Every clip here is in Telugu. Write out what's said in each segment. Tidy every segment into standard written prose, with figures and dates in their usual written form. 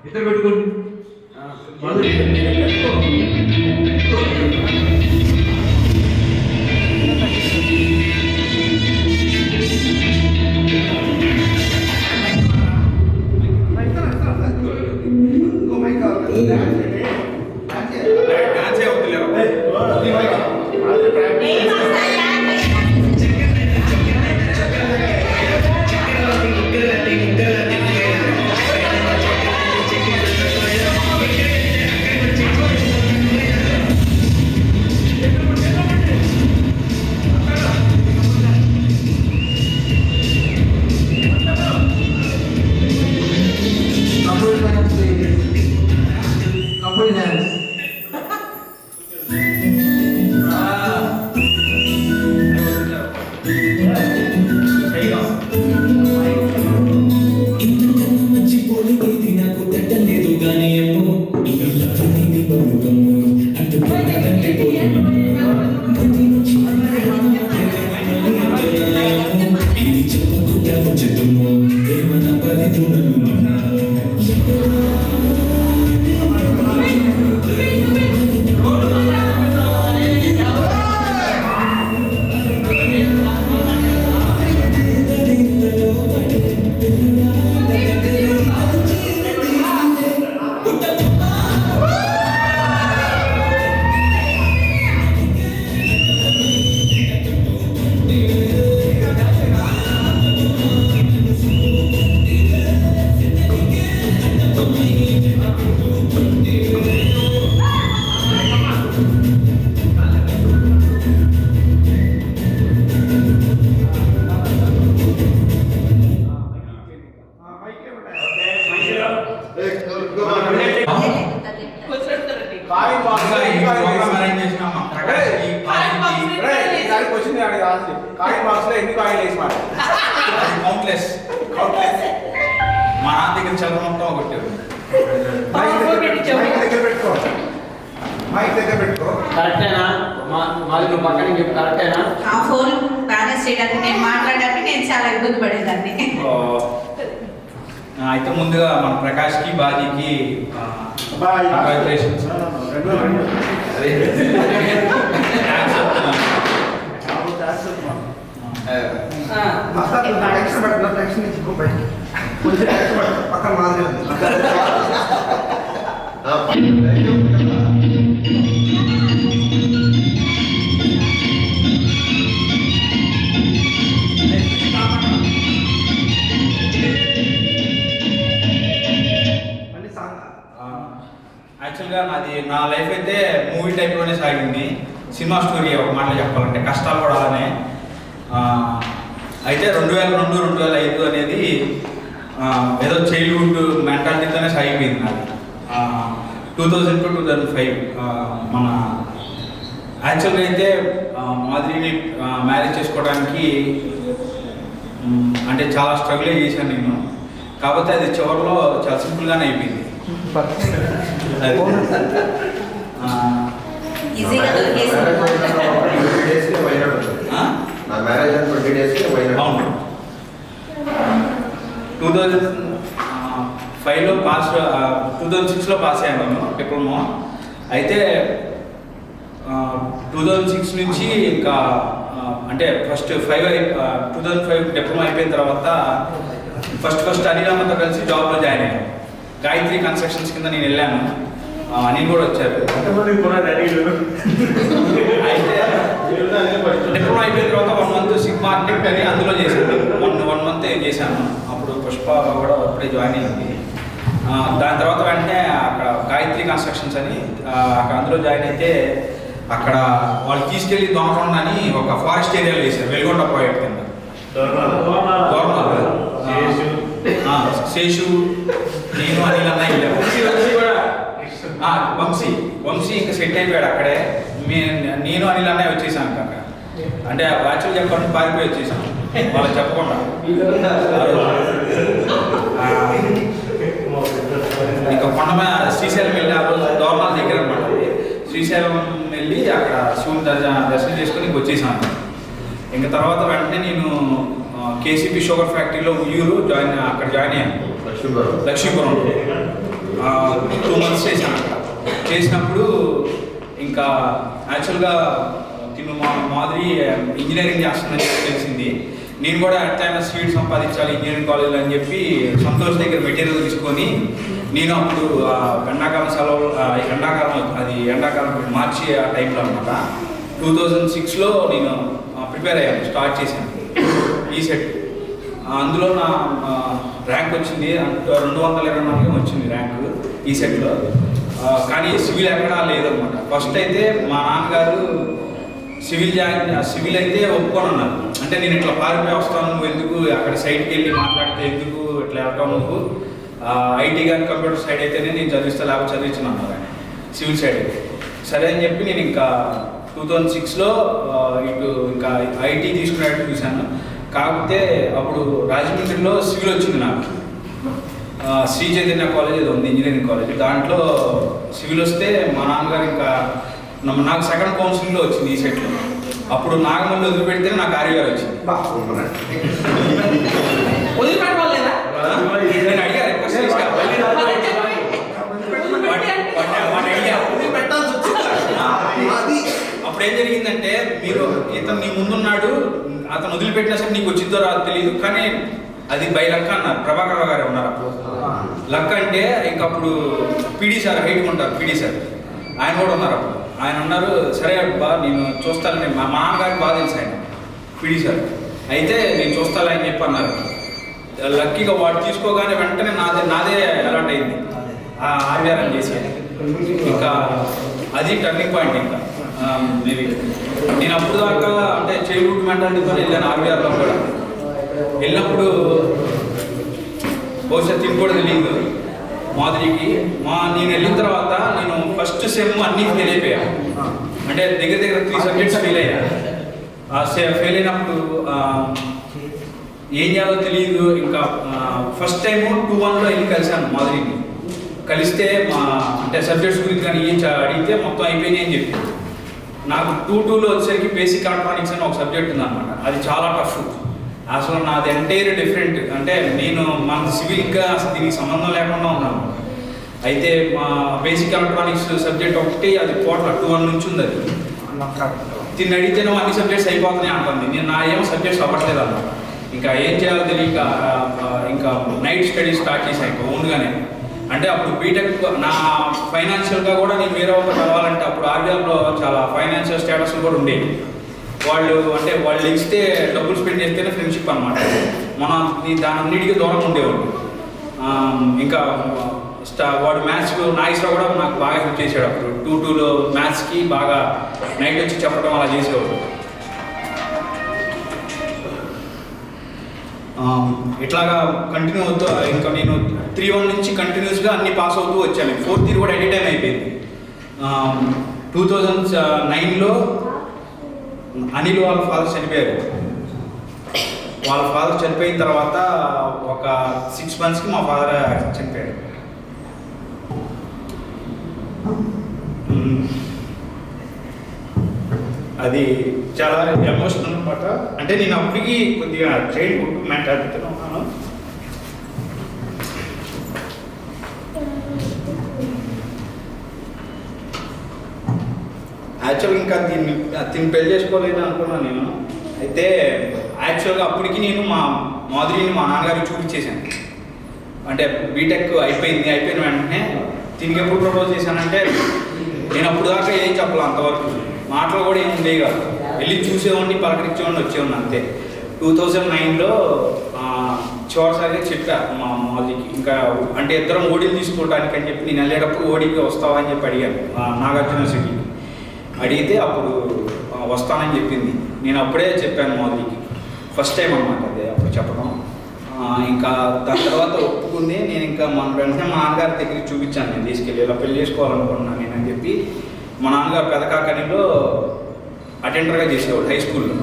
ఇద్దరు పెట్టుకోండి. మా నాన్న దగ్గర చదవడంతో ఒకటి కరెక్టేనా? మాది పక్కన చెప్పి కరెక్టేనా? ఆ ఫోన్ బ్యాలెన్స్ చేయడానికి నేను మాట్లాడడానికి నేను చాలా ఇబ్బంది పడేదాన్ని. అయితే ముందుగా మన ప్రకాష్కి బాజీకి కంగ్రాచులేషన్స్. పక్కన మాది యాక్చువల్గా నా లైఫ్ అయితే మూవీ టైప్లోనే సాగింది. సినిమా స్టోరీ ఒక మాటలో చెప్పాలంటే కష్టాలు కూడా అలానే. అయితే 2002, 2005 అనేది ఏదో చైల్డ్హుడ్ మెంటాలిటీతోనే సాగిపోయింది నాకు. 2000 to 2005 మన యాక్చువల్గా అయితే మాదిరిని మ్యారేజ్ చేసుకోవడానికి అంటే చాలా స్ట్రగుల్ చేశాను నేను. కాకపోతే అది చివరిలో చాలా సింపుల్గానే అయిపోయింది. నా మ్యారేజ్ 20 days అవును. 2005లో పాస్ 2006లో పాస్ అయ్యాను నేను డిప్లొమా. అయితే 2006 నుంచి ఇంకా అంటే ఫస్ట్ 2005 డిప్లొమా అయిపోయిన తర్వాత ఫస్ట్ అనిరామతో కలిసి జాబ్లో జాయిన్ అయ్యాను. గాయత్రి కన్స్ట్రక్షన్స్ కింద నేను వెళ్ళాను. అని కూడా వచ్చారు. అయితే డిప్లొమా అయిపోయిన తర్వాత 1 month సిగ్మా ఆర్కిటెక్ట్ అని అందులో చేశాను. 1 month చేశాను. అప్పుడు పుష్ప కూడా అప్పుడే జాయిన్ అయ్యింది. దాని తర్వాత వెంటనే అక్కడ గాయత్రి కన్స్ట్రక్షన్స్ అని అక్కడ అందులో జాయిన్ అయితే అక్కడ వాళ్ళు తీసుకెళ్ళి దోమకొండ అని ఒక ఫారెస్ట్ ఏరియాలో వేశారు. వెలుగొండ ప్రాజెక్ట్ కింద శేషు నేను అనిల్ అన్న వంశీ ఇంకా సెట్ అయిపోయాడు అక్కడే. నేను అనిల్ అన్నయ్య వచ్చేసాను అక్కడ. అంటే యాక్చువల్ చెప్పాలంటే పారిపోయి వచ్చేసాను వాళ్ళకి చెప్పకుండా. ఇంకా కొండ శ్రీశైలం వెళ్ళి ఆ రోజు దోర్నాల దగ్గర అనమాట. శ్రీశైలం వెళ్ళి అక్కడ శివుని దర్శనం చేసుకొని వచ్చేసాను. ఇంకా తర్వాత వెంటనే నేను కేసీపీ షుగర్ ఫ్యాక్టరీలో ఉయ్యూరు అక్కడ జాయిన్ అయ్యాను. లక్ష్మీపురం 2 months చేశాను. అక్కడ చేసినప్పుడు ఇంకా యాక్చువల్గా తిను మాదిరి ఇంజనీరింగ్ చేస్తుందని తెలిసింది. నేను కూడా ఎట్లయినా సీట్ సంపాదించాలి ఇంజనీరింగ్ కాలేజ్ అని చెప్పి సంతోష్ దగ్గర మెటీరియల్ తీసుకొని నేను అప్పుడు ఎండాకాలం సెలవు ఎండాకాలం మార్చి ఆ టైంలో అనమాట 2006లో నేను ప్రిపేర్ అయ్యాను, స్టార్ట్ చేశాను ఈ సెట్. అందులో నా ర్యాంక్ వచ్చింది 224 వచ్చింది ర్యాంకు ఈ సెట్లో. కానీ సివిల్ ఎక్కడా లేదనమాట. ఫస్ట్ అయితే మా నాన్నగారు సివిల్ అయితే ఒప్పుకొని ఉన్నారు. అంటే నేను ఇట్లా పారిపోయి వస్తాను, నువ్వు ఎందుకు అక్కడ సైడ్కి వెళ్ళి మాట్లాడితే ఎందుకు ఇట్లా వెళ్తావు నువ్వు, ఐటీ కానీ కంప్యూటర్ సైడ్ అయితేనే నేను చదివిస్తా లేకపోతే చదివించిన అన్నారు ఆయన సివిల్ సైడ్ అయితే. సరే అని చెప్పి నేను ఇంకా 2006లో ఇటు ఇంకా ఐటీ తీసుకునేట్టు చూశాను. కాకపోతే అప్పుడు రాజమండ్రిలో సివిల్ వచ్చింది నాకు. శ్రీ చైతన్య కాలేజ్ ఏదో ఉంది, ఇంజనీరింగ్ కాలేజ్. దాంట్లో సివిల్ వస్తే మా నాన్నగారు ఇంకా నాకు సెకండ్ కౌన్సిలింగ్లో వచ్చింది ఈ సెట్లో. అప్పుడు నాగమల్లి వదిలిపెడితే నాకు ఆర్యగారు వచ్చింది. వదిలిపెట్టవాలేదా? నేను అడిగా రిక్వెస్ట్ చేసి అప్పుడు ఏం జరిగిందంటే, మీరు ఇతను నీ ముందున్నాడు, అతను వదిలిపెట్టినా సరే నీకు వచ్చిందో రాదు తెలియదు, కానీ అది బై లక్ అన్నారు. ప్రభాకర్ రావు గారు ఉన్నారు అప్పుడు. లక్ అంటే ఇంకప్పుడు పీడీ సార్ హైట్ ఉంటారు, పీడీ సార్ ఆయన కూడా ఉన్నారు అప్పుడు. ఆయన ఉన్నారు, సరే అబ్బా నేను చూస్తాను, మా నాన్నగారికి బాగా తెలుసు ఆయన పీడీ సార్, అయితే నేను చూస్తాను అని చెప్పి అన్నారు. లక్కీగా వాడు తీసుకోగానే వెంటనే నాదే అలాట్ అయింది ఆర్వీఆర్ఎం చేసి. ఇంకా అది టర్నింగ్ పాయింట్. ఇంకా మేబీ నేను అప్పుడు దాకా అంటే చైల్డ్హుడ్ మెంటాలిటీతో వెళ్ళాను ఆర్వీఆర్లో కూడా. వెళ్ళినప్పుడు బహుశా తిని కూడా తెలియదు మాదిరికి. నేను వెళ్ళిన తర్వాత నేను ఫస్ట్ సెమ్ అన్నీ ఫెయిల్ అయిపోయాను. అంటే దగ్గర 3 సబ్జెక్ట్స్ ఫెయిల్ అయ్యా. ఫెయిల్ అయినప్పుడు ఏం చేయాలో తెలియదు. ఇంకా ఫస్ట్ టైము 2-1లో వెళ్ళి కలిశాను మాదిరికి. కలిస్తే అంటే సబ్జెక్ట్స్ గురించి కానీ ఏం అడిగితే మొత్తం అయిపోయినాయి అని చెప్పి. నాకు 2-2లో వచ్చేసరికి బేసిక్ ఎలక్ట్రానిక్స్ అని ఒక సబ్జెక్ట్ ఉందన్నమాట. అది చాలా టఫ్. అసలు నాది ఎంటైర్ డిఫరెంట్. అంటే నేను మన సివిల్గా అసలు దీనికి సంబంధం లేకుండా ఉన్నాను. అయితే మా బేసిక్ ఎలక్ట్రానిక్స్ సబ్జెక్ట్ ఒకటి అది కోట్ల 2-1 నుంచి ఉంది. అది దీన్ని అడిగితేనే అన్ని సబ్జెక్ట్స్ అయిపోతున్నాయి అంటుంది. నేను నా ఏమో సబ్జెక్ట్స్ అవ్వట్లేదు అన్నమాట. ఇంకా ఏం చేయాలో తెలియక ఇంకా నైట్ స్టడీస్ స్టార్ట్ చేశాను ఇంకా ఓన్గానే. అంటే అప్పుడు బీటెక్ నా ఫైనాన్షియల్గా కూడా నేను వేరే ఒకటి చదవాలంటే అప్పుడు ఆర్వీఆర్లో చాలా ఫైనాన్షియల్ స్టేటస్లు కూడా ఉండేవి. వాళ్ళు ఇస్తే డబ్బులు స్పెండ్ చేస్తేనే ఫ్రెండ్షిప్ అనమాట. మనం దాని అన్నిటికీ దూరం ఉండేవాడు. ఇంకా వాడు మ్యాథ్స్లో నాయిస్లో కూడా నాకు బాగా హెల్ప్ చేసాడు. అప్పుడు 2-2లో మ్యాథ్స్కి బాగా నైట్ వచ్చి చెప్పడం అలా చేసేవాడు. ఇట్లాగా కంటిన్యూ అవుతూ ఇంకా నేను 3-1 నుంచి కంటిన్యూస్గా అన్ని పాస్ అవుతూ వచ్చాను. 4th ఇయర్ కూడా ఎనీ టైం అయిపోయింది. 2009లో అనిల్ వాళ్ళ ఫాదర్ చనిపోయారు. వాళ్ళ ఫాదర్ చనిపోయిన తర్వాత ఒక 6 monthsకి మా ఫాదర్ చనిపోయాడు. అది చాలా ఎమోషనల్ అనమాట. అంటే నేను అప్పటికి కొద్దిగా చైల్డ్హుడ్ మెంటాలిటీతో ఉన్నాను. యాక్చువల్గా ఇంకా దీన్ని పెళ్లి చేసుకోలేదు అనుకున్నాను నేను. అయితే యాక్చువల్గా అప్పటికి నేను మా మాధురిని మా నాన్నగారికి చూపించేశాను. అంటే బీటెక్ అయిపోయిన వెంటనే దీనికి ఎప్పుడు ప్రపోజ్ చేశానంటే నేను అప్పుడు దాకా ఏం చెప్పాలి, అంతవరకు మాటలు కూడా ఏమి ఉండేవి కాదు. వెళ్ళి చూసేవాడిని, పలకరించేవాడిని, వచ్చేవాడిని అంతే. 2009లో చివరిసారిగా చెప్పా మా మాదికి. ఇంకా అంటే ఇద్దరం ఓడీలు తీసుకోవడానికి అని చెప్పి నేను వెళ్ళేటప్పుడు ఓడీకి వస్తావా అని చెప్పి అడిగాను నాగార్జున సిటీకి. అడిగితే అప్పుడు వస్తానని చెప్పింది. నేను అప్పుడే చెప్పాను మాదికి, ఫస్ట్ టైం అన్నమాట అదే అప్పుడు చెప్పడం. ఇంకా దాని తర్వాత ఒప్పుకుంది. నేను ఇంకా వెంటనే మా నాన్నగారి దగ్గరికి చూపించాను. నేను తీసుకెళ్ళి ఇలా పెళ్లి చేసుకోవాలనుకున్నాను నేను అని చెప్పి. మా నాన్నగారు పెదకాకనిలో అటెండర్గా చేసేవాడు హై స్కూల్లో.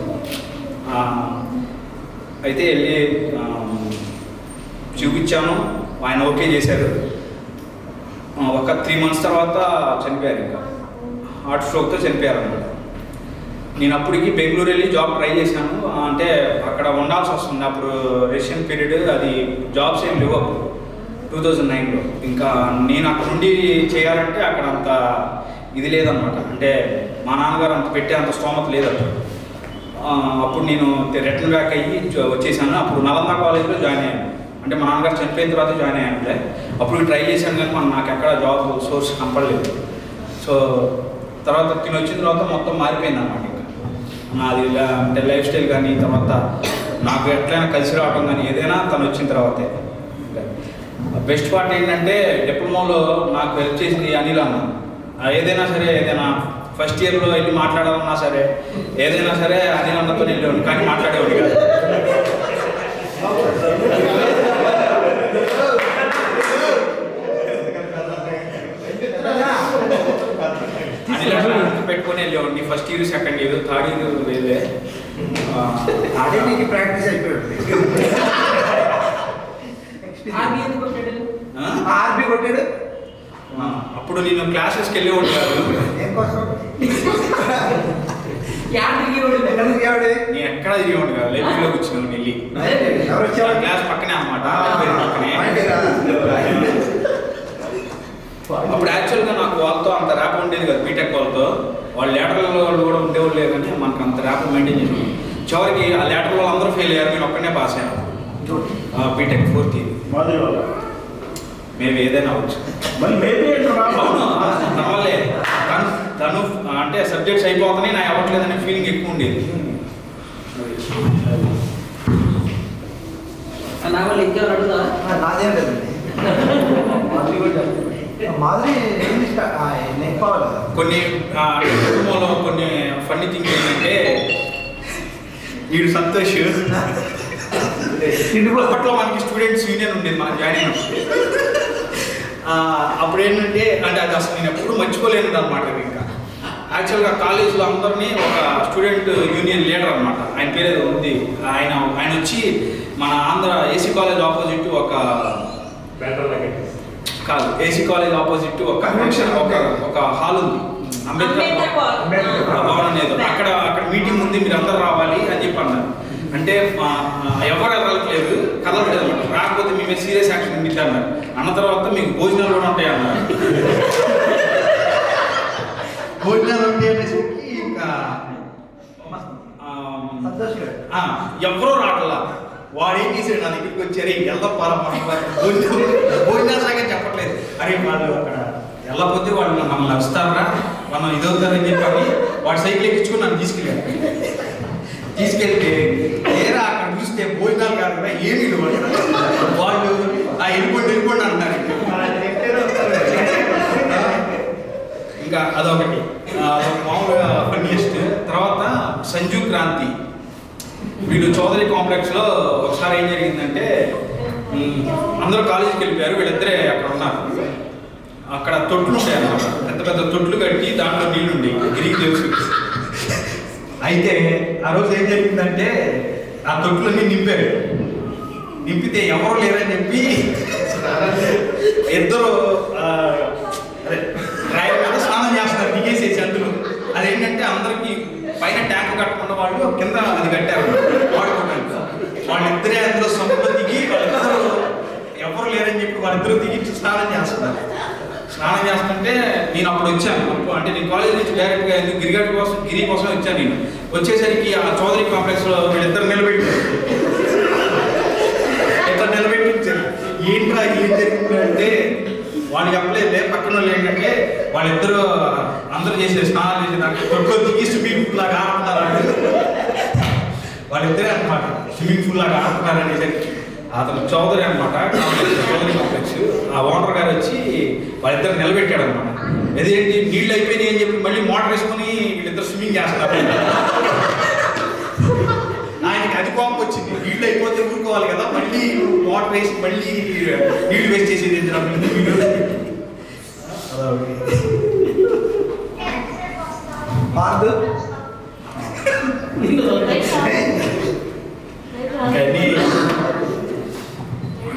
అయితే వెళ్ళి చూపించాను, ఆయన ఓకే చేశారు. ఒక 3 months తర్వాత చనిపోయారు. ఇంకా హార్ట్ స్ట్రోక్తో చనిపోయారు అనమాట. నేను అప్పటికి బెంగళూరు వెళ్ళి జాబ్ ట్రై చేశాను. అంటే అక్కడ ఉండాల్సి వస్తుంది. అప్పుడు రెసిడెంట్ పీరియడ్, అది జాబ్స్ ఏం లేవు అప్పుడు 2009లో. ఇంకా నేను అక్కడ నుండి చేయాలంటే అక్కడ అంత ఇది లేదనమాట. అంటే మా నాన్నగారు అంత పెట్టే అంత స్తోమత లేదు అప్పుడు. అప్పుడు నేను రిటర్న్ బ్యాక్ అయ్యి వచ్చేసాను. అప్పుడు నలంద కాలేజ్లో జాయిన్ అయ్యాను. అంటే మా నాన్నగారు చనిపోయిన తర్వాత జాయిన్ అయ్యాను. అప్పుడు ట్రై చేశాను కానీ నాకు ఎక్కడ జాబ్ సోర్స్ కనపడలేదు. సో తర్వాత తిని వచ్చిన తర్వాత మొత్తం మారిపోయింది అన్నమాట. ఇంకా నాది అంటే లైఫ్ స్టైల్ కానీ, తర్వాత నాకు ఎట్లయినా కలిసి రావడం కానీ ఏదైనా తను వచ్చిన తర్వాతే. బెస్ట్ పార్ట్ ఏంటంటే డిప్లొమాలో నాకు హెల్ప్ చేసింది అనిల్ అన్న. ఏదైనా సరే, ఏదైనా ఫస్ట్ ఇయర్లో వెళ్ళి మాట్లాడాలన్నా సరే, ఏదైనా సరే అనిల్ అన్నతో వెళ్ళేవాడిని, కానీ మాట్లాడేవాడు కాదు. అనిల్ అన్న పెట్టుకొని వెళ్ళేవాడిని. First year, second year, third year వేరే అదే నీకు ప్రాక్టీస్ అయిపోయాడు. ఆర్బీ కొట్టాడు. అప్పుడు నేను క్లాసెస్కి వెళ్ళేవాడు కాదు. ఏం కోసం నేను ఎక్కడ తిరిగేవాడు కాదు. లైబ్రరీలో కూర్చున్నాను వెళ్ళి. ఎవరు వచ్చేవాడు? క్లాస్ పక్కనే అనమాట, పక్కనే. అప్పుడు యాక్చువల్గా నాకు వాళ్ళతో అంత ర్యాప్ ఉండేది కదా, బీటెక్ వాళ్ళతో. వాళ్ళు లేటర్ల వాళ్ళు కూడా ఉండేవాళ్ళు లేదు, కానీ మనకు అంత ర్యాప్ మెయింటైన్ చేసి చివరికి ఆ లేటర్ వాళ్ళు అందరూ ఫెయిల్ అయ్యారు. నేను ఒక్కనే పాస్ అయ్యాను బీటెక్ 4th ఇయర్. మేబీ ఏదైనా అవచ్చు. అవును, నమ్మలే. తను అంటే సబ్జెక్ట్స్ అయిపోతున్నాయి, నాకు అవ్వట్లేదనే ఫీలింగ్ ఎక్కువ ఉండేది. నాదేం లేదండి. మాదిరి నేర్పాలి కదా. కొన్ని కుటుంబంలో కొన్ని ఫన్నీ థింగ్స్ ఏంటంటే, వీడు సంతోష్ అప్పట్లో మనకి స్టూడెంట్స్ యూనియన్ ఉండేది మనం జాయిన్ అయినప్పుడు. అప్పుడు ఏంటంటే, అంటే అది అసలు నేను ఎప్పుడు మర్చిపోలేనిది అనమాట. ఇంకా యాక్చువల్గా కాలేజీలో అందరినీ ఒక స్టూడెంట్ యూనియన్ లీడర్ అనమాట, ఆయన పేరు ఉంది. ఆయన వచ్చి మన ఆంధ్ర ఏసీ కాలేజ్ ఆపోజిట్ ఒక కాదు, ఏసీ కాలేజ్ ఆపోజిట్ ఒక ఫంక్షన్, ఒక హాల్ ఉంది, అంబేద్కర్ భవన్ అనేది. అక్కడ మీటింగ్ ఉంది, మీరు అందరు రావాలి అని చెప్పి అన్నారు. అంటే ఎవరు వెళ్ళట్లేదు, కదలట్లేదు అనమాట. రాకపోతే మీ మీద సీరియస్ యాక్షన్ ఉంది అన్నారు. అన్న తర్వాత మీకు భోజనాలు కూడా ఉంటాయి అన్నారు. భోజనాలు ఉంటాయి అనేసి ఇంకా ఎవరో రావట్లా. వాడు ఏం చేశాడు, నా దగ్గరికి వచ్చారు, వెళ్ళపాల భోజనాలు సాగే చెప్పట్లేదు. అరే వాళ్ళు అక్కడ వెళ్ళకపోతే వాళ్ళు మనల్ని వస్తారా, మనం ఇదవుతారని చెప్పి వాడు సైకిల్ ఎక్కించుకుని నన్ను తీసుకెళ్తే ఏరా అక్కడ చూస్తే భోజనాలు కాదు కదా, ఏమి వాళ్ళు వెళ్ళిపోండి అంటారు. ఇంకా అదొకటి మామూలుగా ఫన్నీయెస్ట్. తర్వాత సంజు క్రాంతి, వీళ్ళు చౌదరి కాంప్లెక్స్లో ఒకసారి ఏం జరిగిందంటే, అందరూ కాలేజీకి వెళ్ళిపోయారు, వీళ్ళిద్దరే అక్కడ ఉన్నారు. అక్కడ తొట్లు ఉంటాయి అన్నమాట, పెద్ద పెద్ద తొట్లు కట్టి దాంట్లో నీళ్ళు ఉండి గిరికి తెలుసు. అయితే ఆ రోజు ఏం జరిగిందంటే, ఆ తొట్లన్నీ నింపితే ఎవరు లేరని చెప్పి ఇద్దరు రాయి మీద స్నానం చేస్తున్నారు, దిగేసేసి అందులో. అదేంటంటే అందరికి పైన ట్యాంక్ కట్టకుండా వాళ్ళు కింద అది కట్టారు వాడుకోవడానికి. వాళ్ళిద్దరే అందులో సొంత దిగి, వాళ్ళిద్దరు ఎవరు లేరని చెప్పి వాళ్ళిద్దరూ దిగి స్నానం చేస్తుంటే నేను అప్పుడు వచ్చాను. అంటే నేను కాలేజ్ నుంచి డైరెక్ట్గా ఎందుకు గిరి కోసం వచ్చాను. నేను వచ్చేసరికి ఆ చౌదరి కాంప్లెక్స్లో వీళ్ళిద్దరు నిలబెట్టారు. ఏంట్రా ఏం జరిగింది అంటే, వాళ్ళు చెప్పలేదే పక్కన వాళ్ళు ఏంటంటే, వాళ్ళిద్దరూ అందరూ చేసే స్నానాలు చేసే దాంట్లో తొట్లో దిగి స్విమ్మింగ్ పూల్ లాగా ఆడుతున్నారు. వాళ్ళిద్దరే అనమాట స్విమ్మింగ్ పూల్ లాగా ఆడుతున్నారు అనేసరికి అతను చౌదరి అనమాట, చౌదరి కాంప్లెక్స్ ఆ ఓనర్ గారు వచ్చి వాళ్ళిద్దరు నిలబెట్టాడు అనమాట. అదేంటి నీళ్ళు అయిపోయినాయి అని చెప్పి మళ్ళీ మోటార్ వేసుకుని వీళ్ళిద్దరు స్విమ్మింగ్ చేస్తున్నారు. ఆయనకి అది కోపం వచ్చింది, నీళ్ళు అయిపోతే ఊరుకోవాలి కదా, మళ్ళీ మోటార్ వేసి మళ్ళీ నీళ్ళు వేస్ట్ చేసేది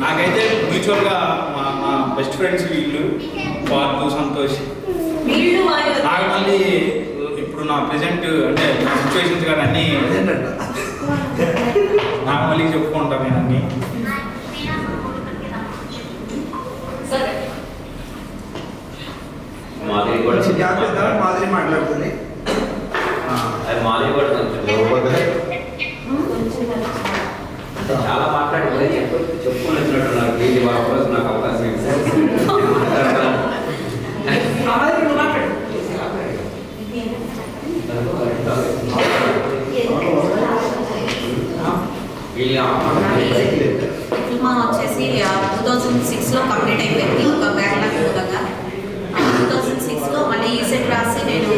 నాకైతే మ్యూచువల్గా మా బెస్ట్ ఫ్రెండ్స్ వీళ్ళు, పార్దు, సంతోష్, వీళ్ళు వాళ్ళు నాకు మళ్ళీ ఇప్పుడు నా ప్రెజెంట్ అంటే నా సిచ్యువేషన్స్ కానీ అన్నీ అదేంటంట నాకు మళ్ళీ చెప్పుకుంటాను నేను అన్నీ. మాదిరి కూడా జాగ్రత్త మాదిరి మాట్లాడుతుంది అది మాదిరి కూడా చాలా మాట్లాడి చెప్పుకున్నట్టు నాకు వీళ్ళు వాపస్ నాకు అవకాశం డిప్లొమా వచ్చేసి 2006లో కంప్లీట్ అయిపోయింది ఒక బ్యాక్లాగ్ మూలంగా. 2006లో మళ్ళీ ఈసెట్ రాసి నేను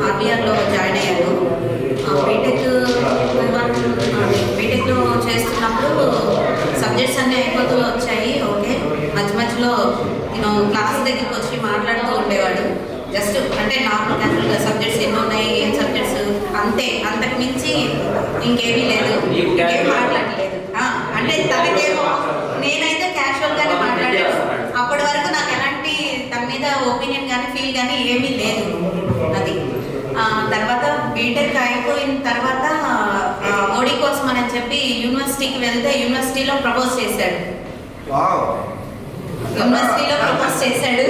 ఆర్బీఆర్లో జాయిన్ అయ్యాను. బీటెక్లో చేస్తున్నప్పుడు సబ్జెక్ట్స్ అన్నీ అయిపోతూ వచ్చాయి. ఓకే, మధ్య మధ్యలో నేను క్లాస్ దగ్గరికి వచ్చి మాట్లాడుతూ ఉండేవాడు. జస్ట్ అంటే నార్మల్ క్యాజువల్గా సబ్జెక్ట్స్ ఎన్ని ఉన్నాయి, ఏం సబ్జెక్ట్స్ అంతే, అంతకు మించి ఇంకేమీ లేదు, ఇంకేం మాట్లాడలేదు. అంటే తనకేమో నేనైతే క్యాజువల్గానే మాట్లాడాను. అప్పటి వరకు నాకు ఎలాంటి తన మీద ఒపీనియన్ కానీ ఫీల్ కానీ ఏమీ లేదు. అది తర్వాత బీటెక్ అయిపోయిన తర్వాత ఓడి కోసం అని చెప్పి యూనివర్సిటీకి వెళ్తే యూనివర్సిటీలో ప్రపోజ్ చేశాడు. యూనివర్సిటీలో ప్రపోజ్ చేశాడు.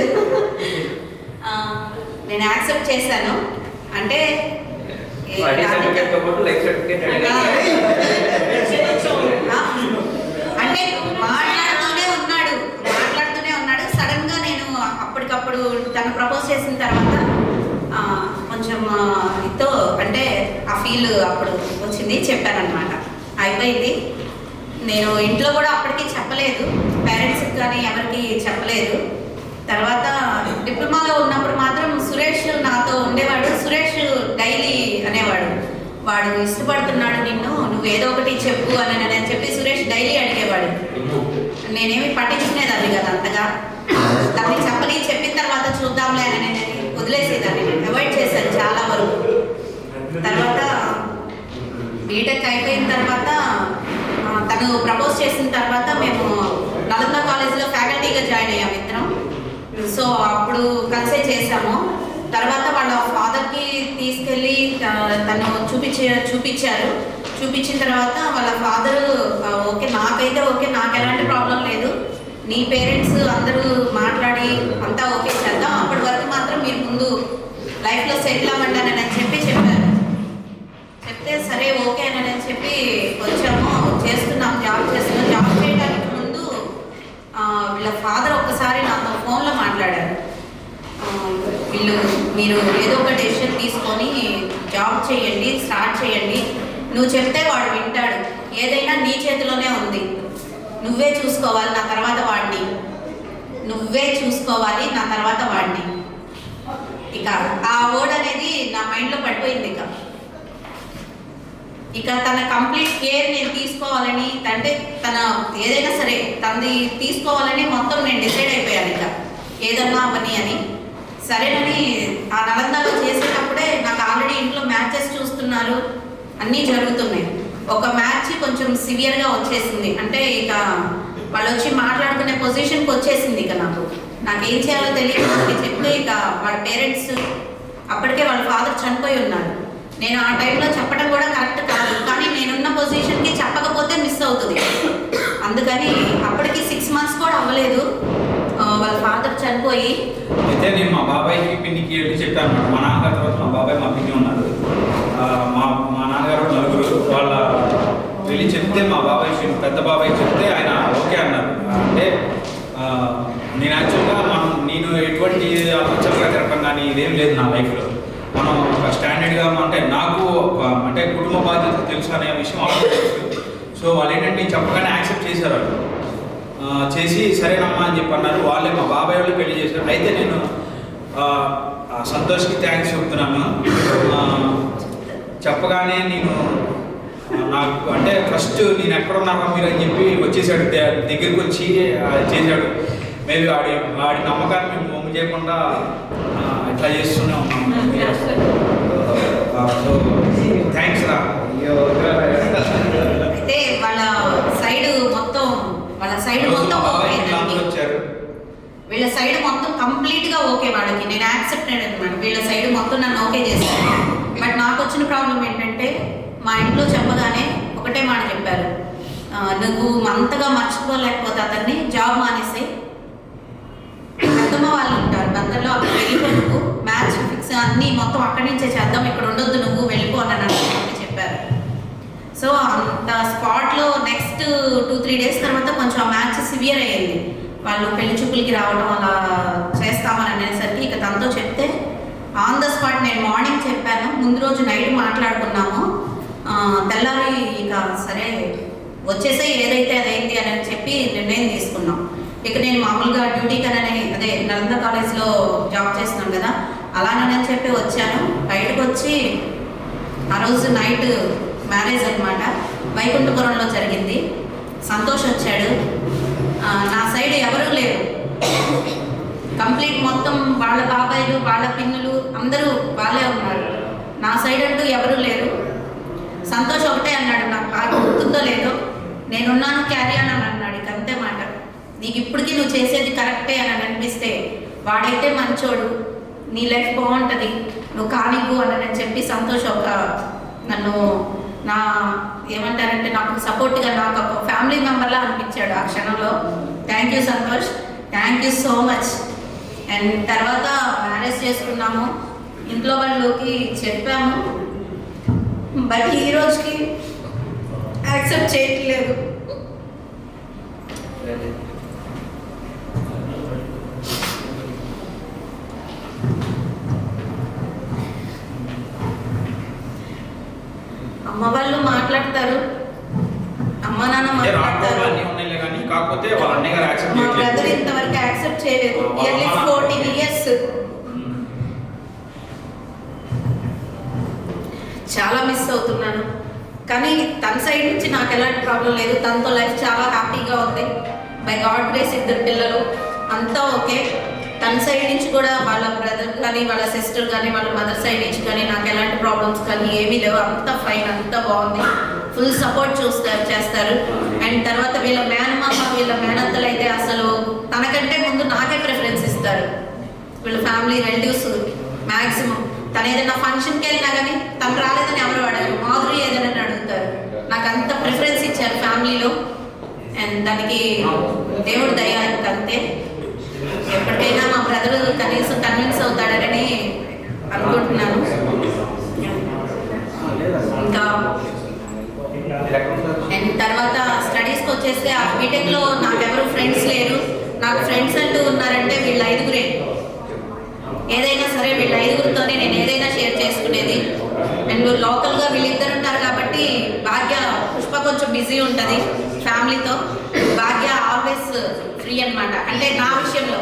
నేను యాక్సెప్ట్ చేశాను. అంటే అంటే మాట్లాడుతూనే ఉన్నాడు. సడన్ గా నేను అప్పటికప్పుడు తను ప్రపోజ్ చేసిన తర్వాత కొంచెం ఇతో అంటే ఆ ఫీల్ అప్పుడు వచ్చింది, చెప్పానమాట. అయిపోయింది. నేను ఇంట్లో కూడా అప్పటికి చెప్పలేదు, పేరెంట్స్కి కానీ ఎవరికి చెప్పలేదు. తర్వాత డిప్లొమాలో ఉన్నప్పుడు మాత్రం సురేష్ నాతో ఉండేవాడు. సురేష్ డైలీ అనేవాడు, వాడు ఇష్టపడుతున్నాడు నిన్ను, నువ్వు ఏదో ఒకటి చెప్పు అని చెప్పి సురేష్ డైలీ అడిగేవాడు. నేనేమి పట్టించుకునేదాన్ని కదా అంతగా, దాన్ని చెప్పిన తర్వాత చూద్దాంలే అని నేను వదిలేసేదాన్ని, నేను అవాయిడ్ చేశాను చాలా వరకు. తర్వాత బీటెక్ అయిపోయిన తర్వాత తను ప్రపోజ్ చేసిన తర్వాత మేము నలంద కాలేజ్లో ఫ్యాకల్టీగా జాయిన్ అయ్యాము ఇద్దరం. సో అప్పుడు కలిసే చేసాము. తర్వాత వాళ్ళ ఫాదర్కి తీసుకెళ్ళి తను చూపించారు. చూపించిన తర్వాత వాళ్ళ ఫాదరు ఓకే, నాకైతే ఓకే, నాకు ఎలాంటి ప్రాబ్లం లేదు, నీ పేరెంట్స్ అందరూ మాట్లాడి అంతా ఓకే చేద్దాం, అప్పటి వరకు మాత్రం మీరు ముందు లైఫ్లో సెటిల్ అవ్వండి అని చెప్పారు. చెప్తే సరే ఓకే అని చెప్పి వచ్చాము. జాబ్ చేస్తున్నాం. జాబ్ చేయడానికి ముందు వీళ్ళ ఫాదర్ ఒక్కసారి నాతో ఫోన్లో మాట్లాడారు. మీరు ఏదో ఒక డెసిషన్ తీసుకొని జాబ్ చేయండి, స్టార్ట్ చేయండి, నువ్వు చెప్తే వాడు వింటాడు, ఏదైనా నీ చేతిలోనే ఉంది, నువ్వే చూసుకోవాలి నా తర్వాత వాడిని. ఇక ఆ వర్డ్ అనేది నా మైండ్లో పడిపోయింది. ఇక తన కంప్లీట్ కేర్ నేను తీసుకోవాలని, అంటే తన ఏదైనా సరే తనది తీసుకోవాలని మొత్తం నేను డిసైడ్ అయిపోయాను. ఇక ఏదన్నా అవని అని సరేనని ఆ నలందలో చేసేటప్పుడే నాకు ఆల్రెడీ ఇంట్లో మ్యాచెస్ చూస్తున్నారు, అన్నీ జరుగుతున్నాయి. ఒక మ్యాచ్ కొంచెం సివియర్గా వచ్చేసింది, అంటే ఇక వాళ్ళు వచ్చి మాట్లాడుకునే పొజిషన్కి వచ్చేసింది. ఇక నాకేం చేయాలో తెలియదు. చెప్తే ఇక వాళ్ళ పేరెంట్స్ అప్పటికే వాళ్ళ ఫాదర్ చనిపోయి ఉన్నారు. నేను ఆ టైంలో చెప్పడం కూడా కరెక్ట్ కాదు, కానీ నేనున్న పొజిషన్కి చెప్పకపోతే మిస్ అవుతుంది. అందుకని అప్పటికి 6 months కూడా అవ్వలేదు వాళ్ళ ఫాదర్ చనిపోయి. అయితే నేను మా బాబాయ్కి పిన్నికి వెళ్ళి చెప్పాను. మా నాన్నగారి తర్వాత మా బాబాయ్ మా పిన్ని ఉన్నారు. మా నాన్నగారు నలుగురు వాళ్ళ వెళ్ళి చెప్తే మా బాబాయ్ పెద్ద బాబాయ్ చెప్తే ఆయన ఓకే అన్నారు. అంటే నేను యాక్చువల్గా నేను ఎటువంటి ఆలోచనగా తిరగడం కానీ ఇదేం లేదు నా లైఫ్లో. మనం ఒక స్టాండర్డ్గా అంటే నాకు అంటే కుటుంబ బాధ్యత తెలుసు అనే విషయం ఆలోచించు. సో వాళ్ళు ఏంటంటే చెప్పగానే యాక్సెప్ట్ చేశారు. వాళ్ళు చేసి సరేనమ్మా అని చెప్పి అన్నారు. వాళ్ళే మా బాబాయ్ వాళ్ళు పెళ్లి చేశారు. అయితే నేను సంతోష్కి థ్యాంక్స్ చెప్తున్నాను. చెప్పగానే నేను నాకు అంటే ఫస్ట్ నేను ఎక్కడున్నారా మీరు అని చెప్పి వచ్చేసాడు, దగ్గరికి వచ్చి చేశాడు. మేబీ వాడి నమ్మకాన్ని మేము బొమ్మ చేయకుండా ఇట్లా చేస్తూనే ఉన్నాము. సో థ్యాంక్స్ రా. అయితే వాళ్ళ సైడ్ మొత్తం వచ్చారు. వీళ్ళ సైడ్ మొత్తం కంప్లీట్గా ఓకే వాళ్ళకి, నేను యాక్సెప్టెడ్ అనమాట. నన్ను ఓకే చేశారు. బట్ నాకు వచ్చిన ప్రాబ్లం ఏంటంటే మా ఇంట్లో చెప్పగానే ఒకటే మాట చెప్పారు, నువ్వు అంతగా మర్చిపోలేకపోతే అతన్ని జాబ్ మానేసి అత్తమ్మ వాళ్ళు ఉంటారు బందర్లో, అక్కడ వెళ్ళిపో, నువ్వు మ్యాచ్ ఫిక్స్ అన్నీ మొత్తం అక్కడి నుంచే చేద్దాం, ఇక్కడ ఉండొద్దు నువ్వు వెళ్ళిపో అని చెప్పారు. సో అంత స్పాట్లో నెక్స్ట్ 2-3 డేస్ తర్వాత కొంచెం ఆ మ్యాచ్ సివియర్ అయ్యింది. వాళ్ళు పెళ్లి చూపులకి రావడం అలా చేస్తామని అనేసరికి ఇక తనతో చెప్తే ఆన్ ద స్పాట్ నేను మార్నింగ్ చెప్పాను, ముందు రోజు నైట్ మాట్లాడుకున్నాము, తెల్లారి ఇక సరే వచ్చేసే ఏదైతే అదైంది అని చెప్పి నిర్ణయం తీసుకున్నాం. ఇక నేను మామూలుగా డ్యూటీ కనని అదే నలంద కాలేజ్లో జాబ్ చేస్తున్నాను కదా, అలానని చెప్పి వచ్చాను. బయటకు వచ్చి ఆ రోజు నైట్ మ్యారేజ్ అనమాట, వైకుంఠపురంలో జరిగింది. సంతోష్ వచ్చాడు, నా సైడ్ ఎవరూ లేరు, కంప్లీట్ మొత్తం వాళ్ళ బాబాయిలు వాళ్ళ పిన్నులు అందరూ వాళ్ళే ఉన్నారు, నా సైడ్ అంటూ ఎవరూ లేరు. సంతోష్ ఒకటే అన్నాడు, నాకు బాగా గుర్తుందో లేదో, నేనున్నాను క్యారీ అని అన్నాడు. ఇక అంతే మాట, నీకు ఇప్పటికీ నువ్వు చేసేది కరెక్టే అని అనిపిస్తే వాడైతే మంచోడు, నీ లైఫ్ బాగుంటుంది, నువ్వు కానివ్వు అని చెప్పి సంతోష్ ఒక నన్ను నా ఏమంటారంటే నాకు సపోర్ట్గా నాకు ఒక ఫ్యామిలీ మెంబర్లా అనిపించాడు ఆ క్షణంలో. Thank you Santosh, thank you so much. And తర్వాత మ్యారేజ్ చేసుకున్నాము, ఇంట్లో వాళ్ళకి చెప్పాము, బట్ ఈ రోజుకి యాక్సెప్ట్ చేయట్లేదు. అమ్మ వాళ్ళు మాట్లాడతారు, అమ్మ నాన్న మాట్లాడతారు, కాకపోతే వాళ్ళ అన్నయ్య గారు యాక్సెప్ట్ మా చేయలేదు. బ్రదర్ ఇంతవరకు యాక్సెప్ట్ చేయలేదు. ఇయర్లీ 14 years చాలా మిస్ అవుతున్నాను. కానీ తన సైడ్ నుంచి నాకు ఎలాంటి ప్రాబ్లం లేదు, తనతో లైఫ్ చాలా హ్యాపీగా ఉంది. బై గాడ్ గ్రేస్ 2 పిల్లలు అంతా ఓకే. తన సైడ్ నుంచి కూడా వాళ్ళ బ్రదర్ కానీ వాళ్ళ సిస్టర్ కానీ వాళ్ళ మదర్ సైడ్ నుంచి కానీ నాకు ఎలాంటి ప్రాబ్లమ్స్ కానీ ఏమీ లేవు, అంతా ఫైన్, అంతా బాగుంది, ఫుల్ సపోర్ట్ చేస్తారు. అండ్ తర్వాత వీళ్ళ మేనమామ వీళ్ళ మేనత్తలు అయితే అసలు తనకంటే ముందు నాకే ప్రిఫరెన్స్ ఇస్తారు. వీళ్ళ ఫ్యామిలీ రిలేటివ్స్ మ్యాక్సిమం తను ఏదైనా ఫంక్షన్కి వెళ్ళినా కానీ తను రాలేదని ఎవరు అడగరు, మాధురి ఏదైనా అడుగుతారు. నాకు అంత ప్రిఫరెన్స్ ఇచ్చారు ఫ్యామిలీలో. అండ్ దానికి దేవుడు దయ అంతే. ఎప్పటికైనా మా బ్రదర్ కనీసం కన్విన్స్ అవుతాడని అనుకుంటున్నాను. ఇంకా అండ్ తర్వాత స్టడీస్కి వచ్చేస్తే ఆ బీటెక్లో నాకెవరు ఫ్రెండ్స్ లేరు. నాకు ఫ్రెండ్స్ అంటూ ఉన్నారంటే వీళ్ళ 5గురే. ఏదైనా సరే వీళ్ళ 5గురితోనే నేను ఏదైనా షేర్ చేసుకునేది. అండ్ లోకల్గా వీళ్ళిద్దరు ఉంటారు కాబట్టి భాగ్య పుష్ప కొంచెం బిజీ ఉంటుంది ఫ్యామిలీతో, భాగ్య ఆల్వేస్ ఫ్రీ అనమాట, అంటే నా విషయంలో.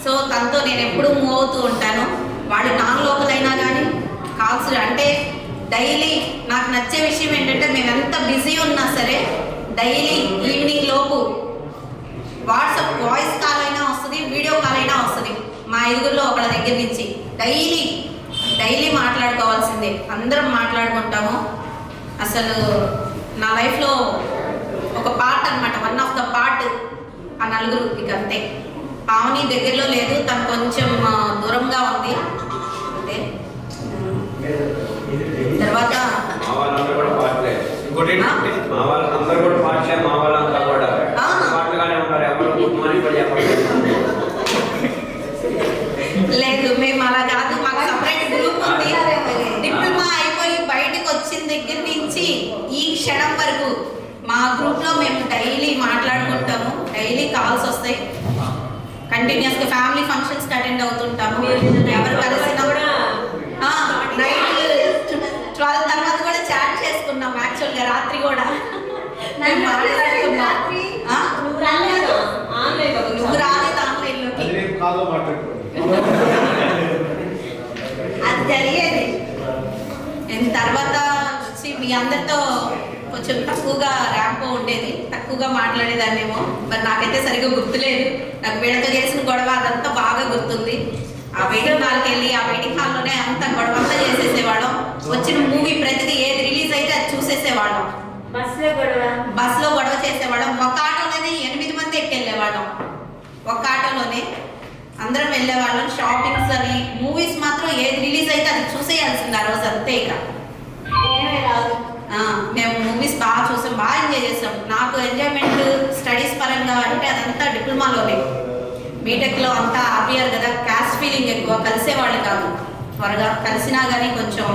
సో తనతో నేను ఎప్పుడూ మూవ్ అవుతూ ఉంటాను. వాడు నాన్ లోకల్ అయినా కానీ కాల్స్ అంటే డైలీ నాకు నచ్చే విషయం ఏంటంటే మేము ఎంత బిజీ ఉన్నా సరే డైలీ ఈవినింగ్ లోపు వాట్సాప్ వాయిస్ కాల్ అయినా వస్తుంది, వీడియో కాల్ అయినా వస్తుంది. మా 5గురిలో ఒకళ్ళ దగ్గర నుంచి డైలీ మాట్లాడుకోవాల్సిందే, అందరం మాట్లాడుకుంటాము. అసలు నా లైఫ్లో ఒక పార్ట్ అనమాట, వన్ ఆఫ్ ద పార్ట్ ఆ 4 ఇక అంతే. పావని దగ్గరలో లేదు, తను కొంచెం దూరంగా ఉంది అంతే. తర్వాత మా వాళ్ళందరూ కూడా పాటలే, ఇంకోటి ఏంటంటే మా వాళ్ళందరూ కూడా పాటలే, మా వాళ్ళంతా కూడా పాటలుగానే ఉంటారు, ఎవరు గుర్తుమని కూడా చెప్పండి. లేదు మేము అలా కాదు, మాకు సపరేట్ గ్రూప్ ఉంది. డిప్లొమా అయిపోయి బయటకు వచ్చిన దగ్గర నుంచి ఈ క్షణం వరకు మా గ్రూప్లో మేము డైలీ మాట్లాడుకుంటాము, డైలీ కాల్స్ వస్తాయి, కంటిన్యూస్గా ఫ్యామిలీ ఫంక్షన్స్కి అటెండ్ అవుతుంటాము. ఎవరు కలిసినా కూడా నైట్ 12 తర్వాత కూడా చాట్ చేసుకున్నాం. యాక్చువల్గా రాత్రి కూడా మాట్లాడుకున్నాం. నువ్వు రాలేదు ఆన్లైన్లోకి, అది జరిగేది. తర్వాత వచ్చి మీ అందరితో కొంచెం తక్కువగా ర్యాంపో ఉండేది, తక్కువగా మాట్లాడేదాన్నేమో, మరి నాకైతే సరిగ్గా గుర్తులేదు. నాకు వీళ్ళతో చేసిన గొడవ అదంతా బాగా గుర్తుంది. ఆ వెయిటింగ్ హాల్కి వెళ్ళి ఆ వెయిటింగ్ హాల్లోనే అంతా గొడవ అంతా చేసేసేవాళ్ళం. వచ్చిన మూవీ ప్రతిదీ ఏది రిలీజ్ అయితే అది చూసేసేవాళ్ళం. బస్లో గొడవ చేసేవాళ్ళం. ఒక ఆటోలోనే 8 మంది ఎక్కెళ్ళేవాళ్ళం, ఒక్క ఆటోలోనే. అందరం వెళ్ళేవాళ్ళం. షాపింగ్స్ అని, మూవీస్ మాత్రం ఏది రిలీజ్ అయితే అది చూసేయాల్సింది ఆ రోజు, అంతే. ఇక మేము మూవీస్ బాగా చూసాం, బాగా ఎంజాయ్ చేసాం. నాకు ఎంజాయ్మెంట్ స్టడీస్ పరంగా అంటే అదంతా డిప్లొమాలోనే. బీటెక్లో అంతా ఆపియర్ కదా, క్యాస్ట్ ఫీలింగ్ ఎక్కువ, కలిసేవాళ్ళు కాదు. త్వరగా కలిసినా కానీ కొంచెం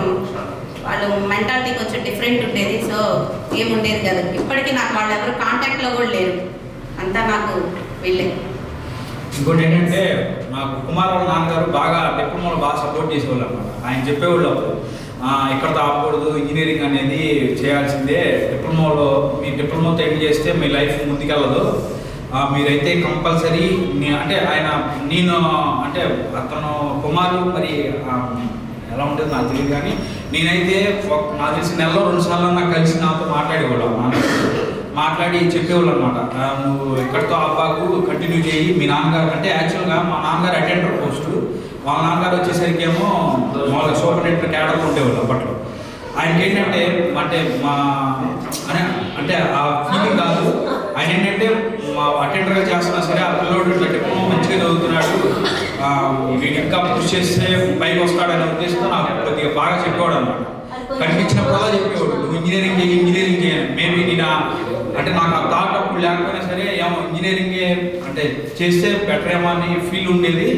వాళ్ళు మెంటాలిటీ కొంచెం డిఫరెంట్ ఉండేది. సో ఏముండేది కదా. ఇప్పటికీ నాకు వాళ్ళు ఎవరు కాంటాక్ట్లో కూడా లేరు, అంతా నాకు వెళ్ళే. ఇంకోటి ఏంటంటే నాకు కుమార్ వాళ్ళ నాన్నగారు బాగా డిప్లొమాలో బాగా సపోర్ట్ చేసేవాళ్ళు అన్నమాట. ఆయన చెప్పేవాళ్ళు ఇక్కడ ఆపకూడదు, ఇంజనీరింగ్ అనేది చేయాల్సిందే, డిప్లొమాలో మీ డిప్లొమాతో ఎండ్ చేస్తే మీ లైఫ్ ముందుకెళ్ళదు, మీరైతే కంపల్సరీ అంటే ఆయన నేను అంటే అతను కుమారు మరి ఎలా ఉంటుంది నాకు తెలియదు, కానీ నేనైతే నాకు తెలిసి నెలలో 2 సార్లు నాకు కలిసి నాతో మాట్లాడేవాళ్ళం. మాట్లాడి చెప్పేవాళ్ళు అనమాట, నువ్వు ఇక్కడితో ఆపాకు, కంటిన్యూ చేయి. మీ నాన్నగారు అంటే యాక్చువల్గా మా నాన్నగారు అటెండర్ పోస్టు, వాళ్ళ నాన్నగారు వచ్చేసరికి ఏమో మామూలుగా సూపరింటెండెంట్ క్యాడర్లో ఉండేవాళ్ళు అప్పట్లో. ఆయనకి ఏంటంటే అంటే మా అంటే ఆ ఫీలింగ్ కాదు, ఆయన ఏంటంటే మా అటెండర్గా చేస్తున్నా సరే ఆ పిల్లోడు ఇట్లా డిప్లొమా మంచిగా చదువుతున్నాడు, వీడు ఇంకా పుష్ చేస్తే పైకి వస్తాడనే ఉద్దేశంతో నాకు కొద్దిగా బాగా చెప్పేవాడు అనమాట. కనిపించినప్పుడల్లా చెప్పేవాడు, నువ్వు ఇంజనీరింగ్ చేయి, ఇంజనీరింగ్ చేయను. మేబీ నేను అంటే నాకు ఆ థాట్ అప్పుడు లేకపోయినా సరే ఏమో ఇంజనీరింగే అంటే చేస్తే బెటర్ ఏమో అని ఫీల్ ఉండేది.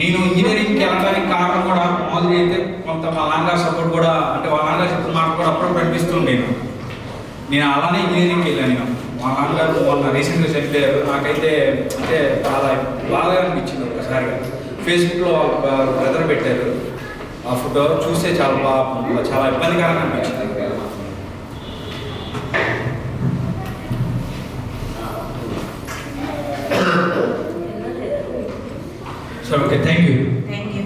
నేను ఇంజనీరింగ్కి వెళ్ళడానికి కారణం కూడా మామూలుగా అయితే కొంత మా నాన్నగారు సపోర్ట్ కూడా, అంటే వాళ్ళ నాన్నగారు చెప్పిన మాట కూడా అప్పుడప్పుడు అనిపిస్తుండేను. నేను అలానే ఇంజనీరింగ్కి వెళ్ళాను. మా నాన్నగారు మొన్న రీసెంట్గా చనిపోయారు. నాకైతే అంటే చాలా బాగా అనిపించింది. ఒకసారిగా ఫేస్బుక్లో బ్రదర్ పెట్టారు, ఆ ఫోటో చూస్తే చాలా ఇబ్బందికరంగా అనిపించింది. So okay, thank you. Thank you.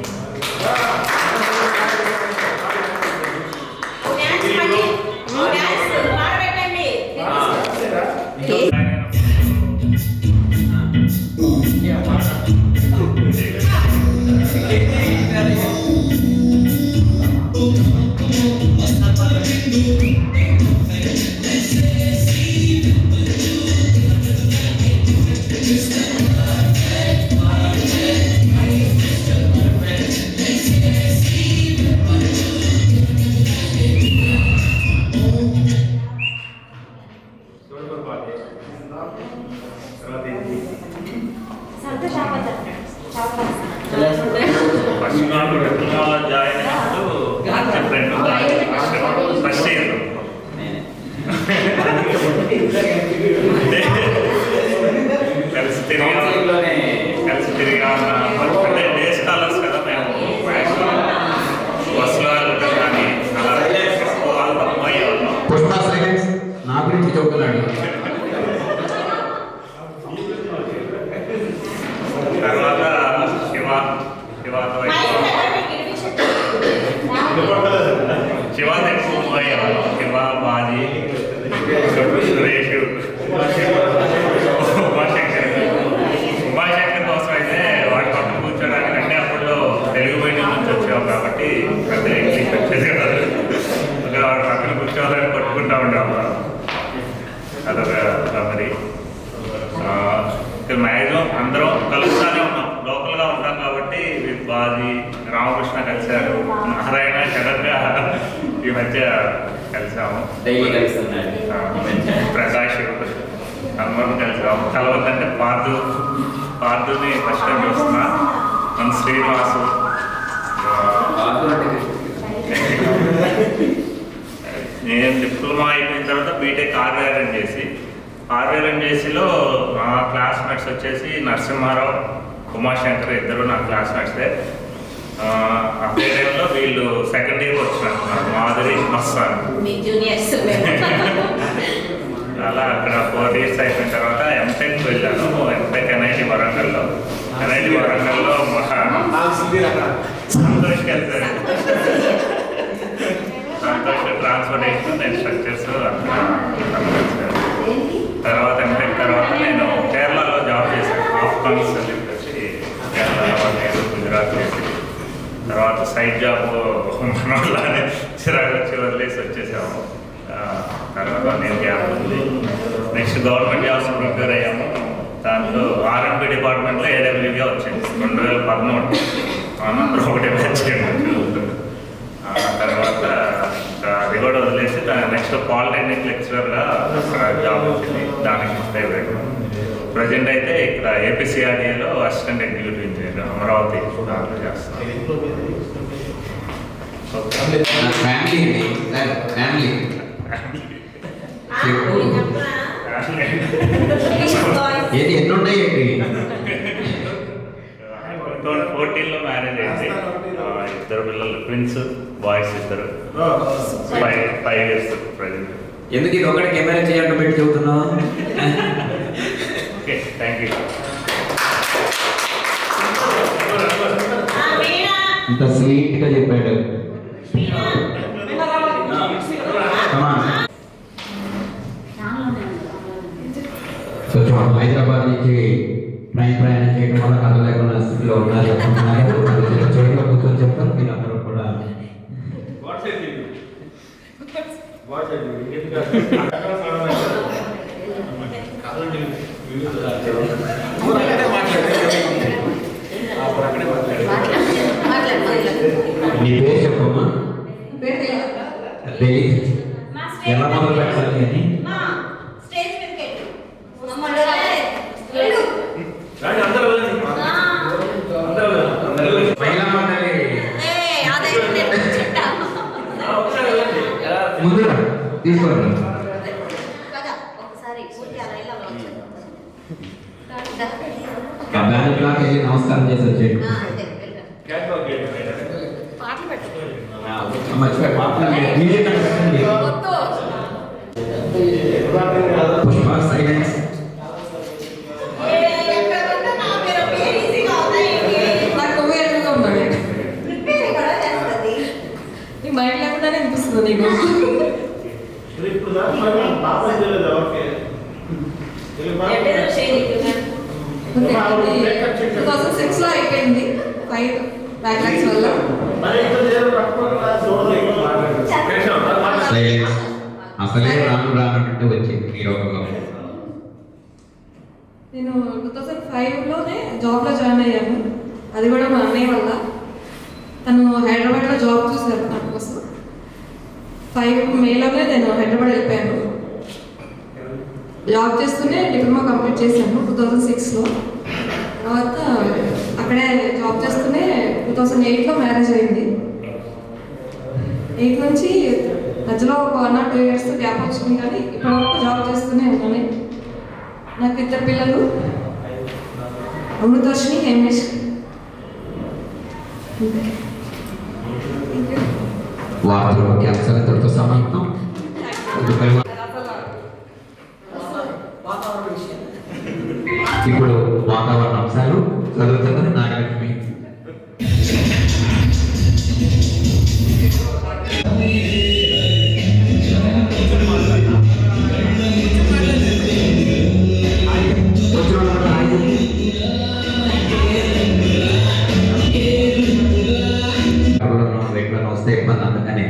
కలిసి తిరిగా అంటే డే స్కాలర్స్ కదా మేము, బస్సులో కానీ అలా వాళ్ళు తక్కువ అయ్యేవాళ్ళం. నా గురించి చెబుతున్నాడు. తర్వాత శివాతో ఎక్కువ మూవ్ అయ్యేవాళ్ళం. శివ, బాజీ, సురేష్, ఉమాశంకర్ కోసం అయితే వాటి పక్కన కూర్చోడానికి, అంటే అప్పుడు తెలుగు మీడియం నుంచి వచ్చాము కాబట్టి పెద్ద ఇంగ్లీష్ వచ్చేది కాదు. వాడి పక్కన కూర్చోవాలని కొట్టుకుంటా ఉండేవాళ్ళం. అదొక మెమరీ. ఇక్కడ మ్యాక్సిమం అందరం కలుస్తూనే ఉన్నాం, లోకల్గా ఉంటాం కాబట్టి. బాజీ, రామకృష్ణ కలిశారు, నారాయణ జగన్గా ఈ మధ్య కలిసాము. ప్రకాష్ అందరం కలిసాము. కలవద్దంటే పార్థుని ఫస్ట్ టైం చూస్తున్నా. మన శ్రీనివాసు, నేను డిప్లొమా అయిపోయిన తర్వాత బీటెక్ ఆర్వేఎల్ఎన్జేసీలో నా క్లాస్మేట్స్ వచ్చేసి నరసింహారావు, ఉమాశంకర్ ఇద్దరు నా క్లాస్మేట్సే. అదే టైంలో వీళ్ళు సెకండ్ ఇయర్ వచ్చినట్టున్నారు, మాధురి, మస్తాన్. అలా అక్కడ 4 years అయిపోయిన తర్వాత ఎంటెక్ వెళ్ళాను. ఎంటెక్ ఎన్ఐటి వరంగల్లో. ఎన్ఐటి వరంగల్లో సంతోష్ కలిసారు. సంతోష్ ట్రాన్స్పోర్టేషన్ అండ్ స్ట్రక్చర్స్ కలిసారు. తర్వాత ఎంటెక్ తర్వాత నేను కేరళలో జాబ్ చేశాను. ఆఫ్ఘన్స్ అని చెప్పేసి కేరళ 1 year, గుజరాత్ చేసి తర్వాత సైడ్ జాబ్ మనలానే చిరాకు వచ్చి వదిలేసి వచ్చేసాము. తర్వాత నేను గ్యాప్ ఉంది. నెక్స్ట్ గవర్నమెంట్ జాబ్స్ ప్రిపేర్ అయ్యాము. దాంట్లో R&B డిపార్ట్మెంట్లో ఏడబ్ల్యూగా వచ్చింది 2013. అందరూ ఒకటే బ్యాచ్. తర్వాత అది కూడా వదిలేసి నెక్స్ట్ పాలిటెక్నిక్ లెక్చరర్గా జాబ్ వచ్చింది. దానికి ప్రిపేర్ అయ్యాను. ప్రజెంట్ అయితే ఇక్కడ ఏపీసీఆర్డీఏలో అసిస్టెంట్ ఎగ్జిక్యూటివ్ ఇంజనీర్ అమరావతి దాంట్లో చేస్తాను. ఫ్యామిలీ ఫ్యామిలీ ఏది ఎన్ని ఉన్నాయి ఏంటి? 2014లో మ్యారేజ్ అయింది. 2 పిల్లలు, ట్విన్స్ బాయ్స్ 2. 5 years present. ఎందుకు ఇది ఒకటి కెమెరా చేయాలంటే పెట్టి చెబుతున్నావు? Okay, thank you. ఇంత స్వీట్ గా చెప్పాడు. కొంచెం హైదరాబాద్ నుంచి ప్రయాణం చేయడం వల్ల కథ లేకుండా స్థితిలో ఉన్నారు. చోట్ల కూర్చొని చెప్తారు. మీరు అందరూ కూడా నీ పేరు చెప్పమ్మా. తెలీదు ఎలా మొదలు పెట్టాలి అని. మహిళా మండలి ముందు తీసుకోండి. బ్యానర్ బ్లాక్ వెళ్ళి నమస్కారం చేసి వచ్చేయండి. మర్చిపోయి పుష్ప సైలెన్స్. మైండ్ లేకుండానే అనిపిస్తుంది నీకు. 2006లో అయిపోయింది 5 బ్యాక్లాగ్స్ వల్ల. అసలే రానంటే వచ్చింది మీరు ఒక. నేను 2005లోనే జాబ్లో జాయిన్ అయ్యాను. అది కూడా మా అన్నయ్య వల్ల. తను హైదరాబాద్లో జాబ్ చూశారు నా కోసం. 5 మేలోనే నేను హైదరాబాద్ వెళ్ళిపోయాను. జాబ్ చేస్తూనే డిప్లొమా కంప్లీట్ చేశాను 2006లో. తర్వాత అక్కడే జాబ్ చేస్తూనే 2008లో మ్యారేజ్ అయింది. 8 నుంచి మధ్యలో ఒక 1 or 2 years గ్యాప్ వచ్చింది, కానీ ఇప్పటివరకు జాబ్ చేస్తూనే ఉన్నాను. నాకు 2 పిల్లలు, అమృతర్షిని, హేమేష్. వార్తలు ముఖ్యాంశాలు ఇంతటితో సమాప్తం. ఇప్పుడు వాతావరణ అంశాలు చదువుతున్నది నాగలక్ష్మి. వస్తే ఇబ్బంది, అందుకనే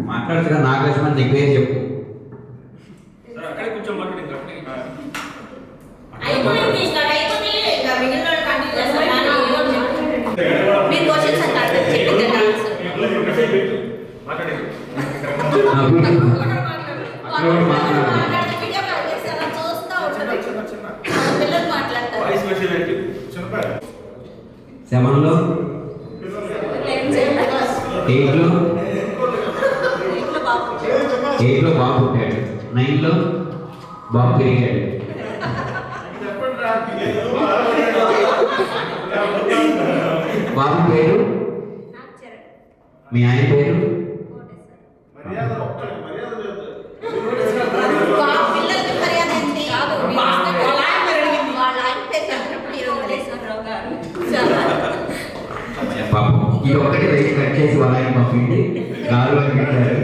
మాట్లాడుతున్నా. నాగలక్ష్మి నీ పేరు చెప్పు. అక్కడే కూర్చోమంటే సెవెన్లో 8లో బాబు పుట్టాడు. 9లో బాబు పెరిగాడు. బాబు పేరు, మీ ఆయన పేరు, పాపం ఇది ఒక్కటి రేసి కట్ చేసి వాళ్ళ ఆయన పంపిండి 4 అని పెట్టారు.